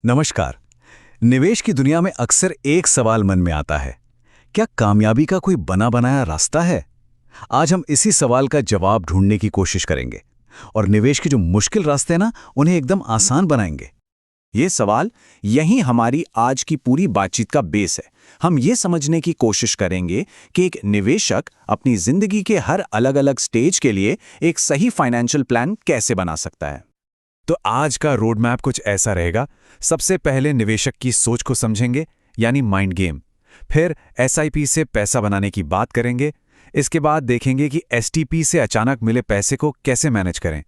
नमस्कार। निवेश की दुनिया में अक्सर एक सवाल मन में आता है, क्या कामयाबी का कोई बना बनाया रास्ता है? आज हम इसी सवाल का जवाब ढूंढने की कोशिश करेंगे और निवेश के जो मुश्किल रास्ते हैं ना, उन्हें एकदम आसान बनाएंगे। ये सवाल यही हमारी आज की पूरी बातचीत का बेस है। हम ये समझने की कोशिश करेंगे कि एक निवेशक अपनी जिंदगी के हर अलग-अलग स्टेज के लिए एक सही फाइनेंशियल प्लान कैसे बना सकता है। तो आज का रोड मैप कुछ ऐसा रहेगा। सबसे पहले निवेशक की सोच को समझेंगे, यानी माइंड गेम। फिर एसआईपी से पैसा बनाने की बात करेंगे। इसके बाद देखेंगे कि एसटीपी से अचानक मिले पैसे को कैसे मैनेज करें।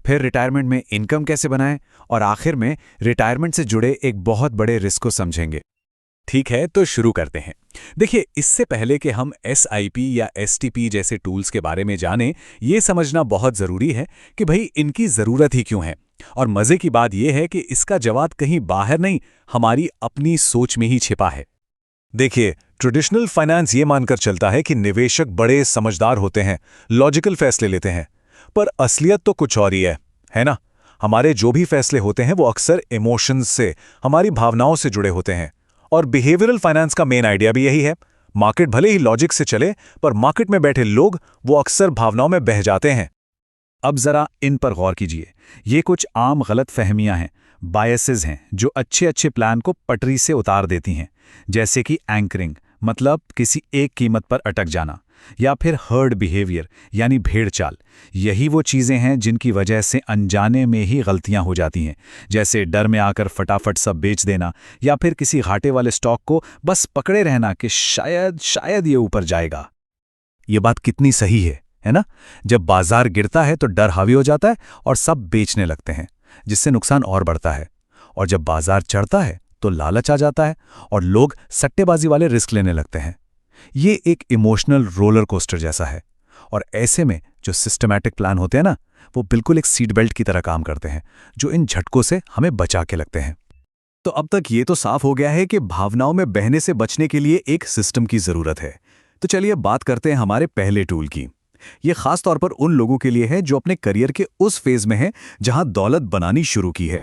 फिर रिटायरमेंट में इनकम कैसे बनाएं और आखिर में रिटायरमेंट से जुड़े एक बहुत बड़े रिस्क को समझेंगे। ठीक है, तो शुरू करते हैं। देखिए, इससे पहले कि हम एसआईपी या एसटीपी जैसे टूल्स के बारे में जानें, ये समझना बहुत ज़रूरी है कि भाई इनकी ज़रूरत ही क्यों है। और मज़े की बात यह है कि इसका जवाब कहीं बाहर नहीं, हमारी अपनी सोच में ही छिपा है। देखिए, ट्रेडिशनल फाइनेंस ये मानकर चलता है कि निवेशक बड़े समझदार होते हैं, लॉजिकल फैसले लेते हैं। पर असलियत तो कुछ और ही है ना? हमारे जो भी फैसले होते हैं वो अक्सर इमोशंस से, हमारी भावनाओं से जुड़े होते हैं। और बिहेवियरल फाइनेंस का मेन आइडिया भी यही है। मार्केट भले ही लॉजिक से चले, पर मार्केट में बैठे लोग वो अक्सर भावनाओं में बह जाते हैं। अब जरा इन पर गौर कीजिए। ये कुछ आम गलत फहमियां हैं, बायसेस हैं, जो अच्छे अच्छे प्लान को पटरी से उतार देती हैं। जैसे कि एंकरिंग, मतलब किसी एक कीमत पर अटक जाना, या फिर हर्ड बिहेवियर यानी भेड़ चाल। यही वो चीज़ें हैं जिनकी वजह से अनजाने में ही गलतियां हो जाती हैं। जैसे डर में आकर फटाफट सब बेच देना, या फिर किसी घाटे वाले स्टॉक को बस पकड़े रहना कि शायद ये ऊपर जाएगा। ये बात कितनी सही है ना? जब बाजार गिरता है तो डर हावी हो जाता है और सब बेचने लगते हैं, जिससे नुकसान और बढ़ता है। और जब बाजार चढ़ता है तो लालच आ जाता है और लोग सट्टेबाजी वाले रिस्क लेने लगते हैं। ये एक इमोशनल रोलर कोस्टर जैसा है। और ऐसे में जो सिस्टमैटिक प्लान होते हैं ना, वो बिल्कुल एक सीट बेल्ट की तरह काम करते हैं, जो इन झटकों से हमें बचा के लगते हैं। तो अब तक ये तो साफ हो गया है कि भावनाओं में बहने से बचने के लिए एक सिस्टम की जरूरत है। तो चलिए बात करते हैं हमारे पहले टूल की। ये खास तौर पर उन लोगों के लिए है जो अपने करियर के उस फेज में हैं जहां दौलत बनानी शुरू की है।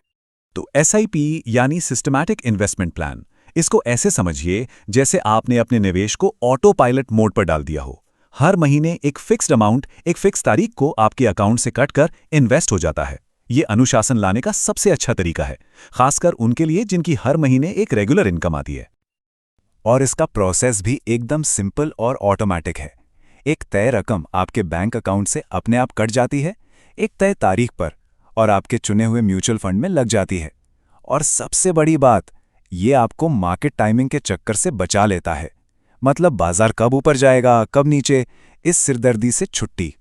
तो एसआईपी यानी सिस्टमैटिक इन्वेस्टमेंट प्लान। इसको ऐसे समझिए जैसे आपने अपने निवेश को ऑटो पायलट मोड पर डाल दिया हो। हर महीने एक फिक्स्ड अमाउंट एक फिक्स तारीख को आपके अकाउंट से कटकर इन्वेस्ट हो जाता है। ये अनुशासन लाने का सबसे अच्छा तरीका है, खासकर उनके लिए जिनकी हर महीने एक रेगुलर इनकम आती है। और इसका प्रोसेस भी एकदम सिंपल और ऑटोमेटिक है। एक तय रकम आपके बैंक अकाउंट से अपने आप कट जाती है एक तय तारीख पर और आपके चुने हुए म्यूचुअल फंड में लग जाती है। और सबसे बड़ी बात, ये आपको मार्केट टाइमिंग के चक्कर से बचा लेता है। मतलब बाजार कब ऊपर जाएगा कब नीचे, इस सिरदर्दी से छुट्टी।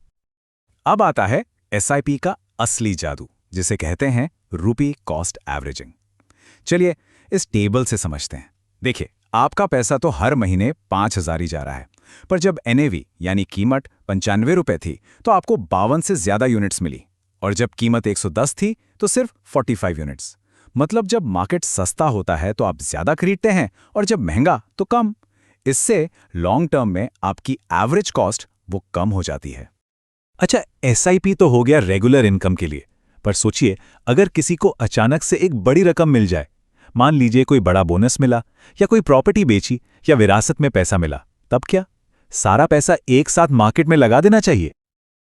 अब आता है एसआईपी का असली जादू, जिसे कहते हैं रूपी कॉस्ट एवरेजिंग। चलिए इस टेबल से समझते हैं। देखिए, आपका पैसा तो हर महीने 5,000 ही जा रहा है, पर जब एनएवी यानी कीमत 95 रुपए थी तो आपको 52 से ज्यादा यूनिट्स मिली। और जब कीमत 110 थी तो सिर्फ 45 यूनिट्स। मतलब जब मार्केट सस्ता होता है तो आप ज्यादा खरीदते हैं और जब महंगा तो कम। इससे लॉन्ग टर्म में आपकी एवरेज कॉस्ट वो कम हो जाती है। अच्छा, एसआईपी तो हो गया रेगुलर इनकम के लिए, पर सोचिए अगर किसी को अचानक से एक बड़ी रकम मिल जाए। मान लीजिए कोई बड़ा बोनस मिला, या कोई प्रॉपर्टी बेची, या विरासत में पैसा मिला, तब क्या सारा पैसा एक साथ मार्केट में लगा देना चाहिए?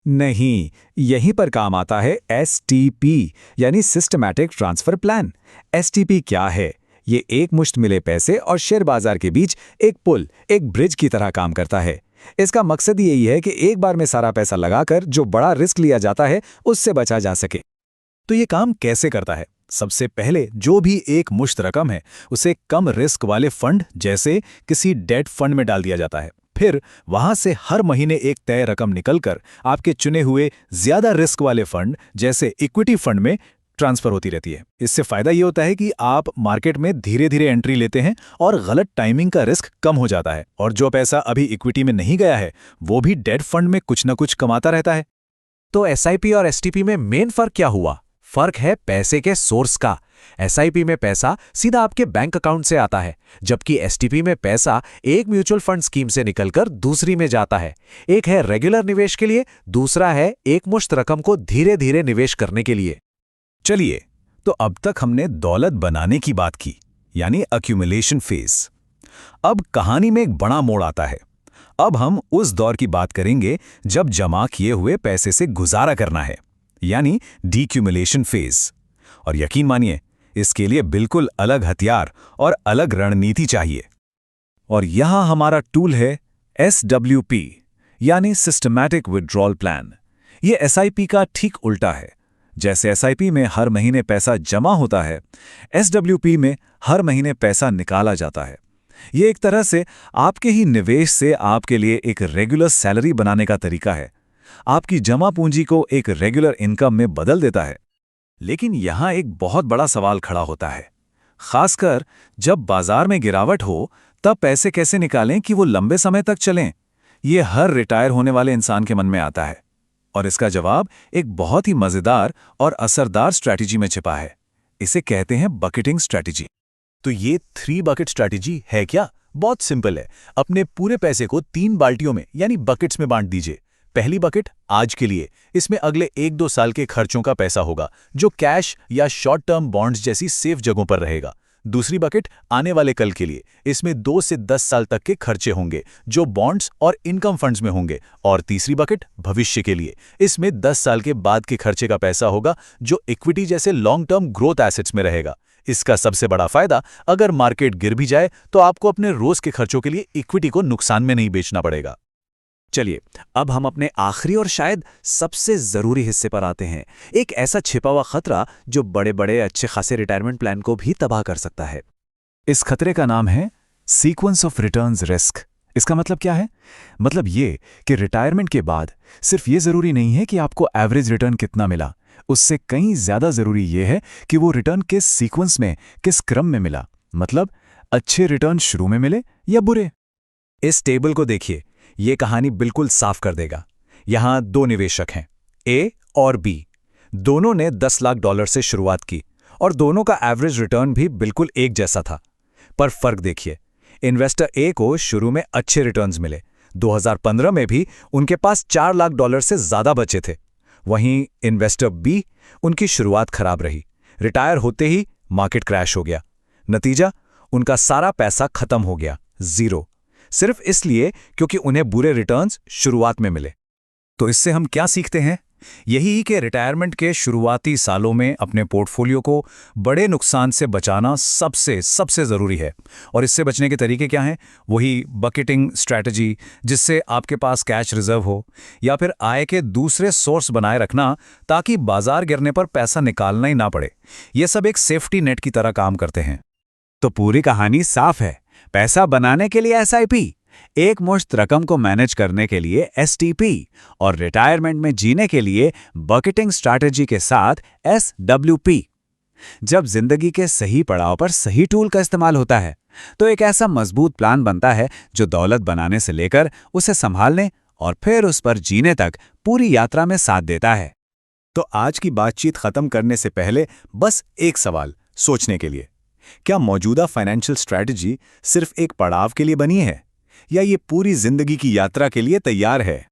नहीं, यहीं पर काम आता है एसटीपी यानी सिस्टमैटिक ट्रांसफर प्लान। एसटीपी क्या है? ये एक मुश्त मिले पैसे और शेयर बाजार के बीच एक पुल, एक ब्रिज की तरह काम करता है। इसका मकसद यही है कि एक बार में सारा पैसा लगाकर जो बड़ा रिस्क लिया जाता है उससे बचा जा सके। तो ये काम कैसे करता है? सबसे पहले जो भी एक मुश्त रकम है उसे कम रिस्क वाले फंड जैसे किसी डेट फंड में डाल दिया जाता है। फिर वहां से हर महीने एक तय रकम निकलकर आपके चुने हुए ज्यादा रिस्क वाले फंड जैसे इक्विटी फंड में ट्रांसफर होती रहती है। इससे फायदा ये होता है कि आप मार्केट में धीरे धीरे एंट्री लेते हैं और गलत टाइमिंग का रिस्क कम हो जाता है। और जो पैसा अभी इक्विटी में नहीं गया है वो भी डेट फंड में कुछ न कुछ कमाता रहता है। तो एसआईपी और एसटीपी में मेन फर्क क्या हुआ? फर्क है पैसे के सोर्स का। एसआईपी में पैसा सीधा आपके बैंक अकाउंट से आता है, जबकि एसटीपी में पैसा एक म्यूचुअल फंड स्कीम से निकलकर दूसरी में जाता है। एक है रेगुलर निवेश के लिए, दूसरा है एक मुश्त रकम को धीरे धीरे निवेश करने के लिए। चलिए तो अब तक हमने दौलत बनाने की बात की, यानी अक्यूमुलेशन फेज। अब कहानी में एक बड़ा मोड़ आता है। अब हम उस दौर की बात करेंगे जब जमा किए हुए पैसे से गुजारा करना है, यानी डीक्यूमुलेशन फेज। और यकीन मानिए, इसके लिए बिल्कुल अलग हथियार और अलग रणनीति चाहिए। और यहां हमारा टूल है SWP, यानी सिस्टमैटिक विड्रॉल प्लान। ये SIP का ठीक उल्टा है। जैसे SIP में हर महीने पैसा जमा होता है, SWP में हर महीने पैसा निकाला जाता है। ये एक तरह से आपके ही निवेश से आपके लिए एक रेगुलर सैलरी बनाने का तरीका है। आपकी जमा पूंजी को एक रेगुलर इनकम में बदल देता है। लेकिन यहां एक बहुत बड़ा सवाल खड़ा होता है, खासकर जब बाजार में गिरावट हो, तब पैसे कैसे निकालें कि वो लंबे समय तक चलें। ये हर रिटायर होने वाले इंसान के मन में आता है। और इसका जवाब एक बहुत ही मजेदार और असरदार स्ट्रैटेजी में छिपा है। इसे कहते हैं बकेटिंग स्ट्रैटेजी। तो ये 3 बकेट स्ट्रैटेजी है क्या? बहुत सिंपल है। अपने पूरे पैसे को 3 बाल्टियों में यानी बकेट्स में बांट दीजिए। पहली बकेट आज के लिए, इसमें अगले 1-2 साल के खर्चों का पैसा होगा जो कैश या शॉर्ट टर्म बॉन्ड्स जैसी सेफ जगहों पर रहेगा। दूसरी बकेट आने वाले कल के लिए, इसमें 2 से 10 साल तक के खर्चे होंगे जो बॉन्ड्स और इनकम फंड्स में होंगे। और तीसरी बकेट भविष्य के लिए, इसमें 10 साल के बाद के खर्चे का पैसा होगा जो इक्विटी जैसे लॉन्ग टर्म ग्रोथ एसेट्स में रहेगा। इसका सबसे बड़ा फायदा, अगर मार्केट गिर भी जाए तो आपको अपने रोज के खर्चों के लिए इक्विटी को नुकसान में नहीं बेचना पड़ेगा। चलिए, अब हम अपने आखिरी और शायद सबसे जरूरी हिस्से पर आते हैं। एक ऐसा छिपा हुआ खतरा जो बड़े बड़े अच्छे खासे रिटायरमेंट प्लान को भी तबाह कर सकता है। इस खतरे का नाम है सीक्वेंस ऑफ रिटर्न्स रिस्क। इसका मतलब क्या है? मतलब ये कि रिटायरमेंट के बाद सिर्फ ये जरूरी नहीं है कि आपको एवरेज रिटर्न कितना मिला, उससे कहीं ज्यादा जरूरी ये है कि वो रिटर्न किस सीक्वेंस में, किस क्रम में मिला। मतलब अच्छे रिटर्न शुरू में मिले या बुरे। इस टेबल को देखिए, ये कहानी बिल्कुल साफ कर देगा। यहां 2 निवेशक हैं, ए और बी। दोनों ने $10 लाख से शुरुआत की और दोनों का एवरेज रिटर्न भी बिल्कुल एक जैसा था। पर फर्क देखिए, इन्वेस्टर ए को शुरू में अच्छे रिटर्न्स मिले। 2015 में भी उनके पास $4 लाख से ज्यादा बचे थे। वहीं इन्वेस्टर बी, उनकी शुरुआत खराब रही। रिटायर होते ही मार्केट क्रैश हो गया। नतीजा, उनका सारा पैसा खत्म हो गया, ज़ीरो। सिर्फ इसलिए क्योंकि उन्हें बुरे रिटर्न्स शुरुआत में मिले। तो इससे हम क्या सीखते हैं? यही कि रिटायरमेंट के शुरुआती सालों में अपने पोर्टफोलियो को बड़े नुकसान से बचाना सबसे ज़रूरी है। और इससे बचने के तरीके क्या हैं? वही बकेटिंग स्ट्रैटेजी, जिससे आपके पास कैश रिजर्व हो, या फिर आय के दूसरे सोर्स बनाए रखना ताकि बाजार गिरने पर पैसा निकालना ही ना पड़े। ये सब एक सेफ्टी नेट की तरह काम करते हैं। तो पूरी कहानी साफ है। पैसा बनाने के लिए SIP, एक मुश्त रकम को मैनेज करने के लिए STP और रिटायरमेंट में जीने के लिए बकेटिंग स्ट्रैटेजी के साथ SWP। जब जिंदगी के सही पड़ाव पर सही टूल का इस्तेमाल होता है तो एक ऐसा मजबूत प्लान बनता है जो दौलत बनाने से लेकर उसे संभालने और फिर उस पर जीने तक पूरी यात्रा में साथ देता है। तो आज की बातचीत खत्म करने से पहले बस एक सवाल सोचने के लिए, क्या मौजूदा फाइनेंशियल स्ट्रैटेजी सिर्फ एक पड़ाव के लिए बनी है या ये पूरी जिंदगी की यात्रा के लिए तैयार है?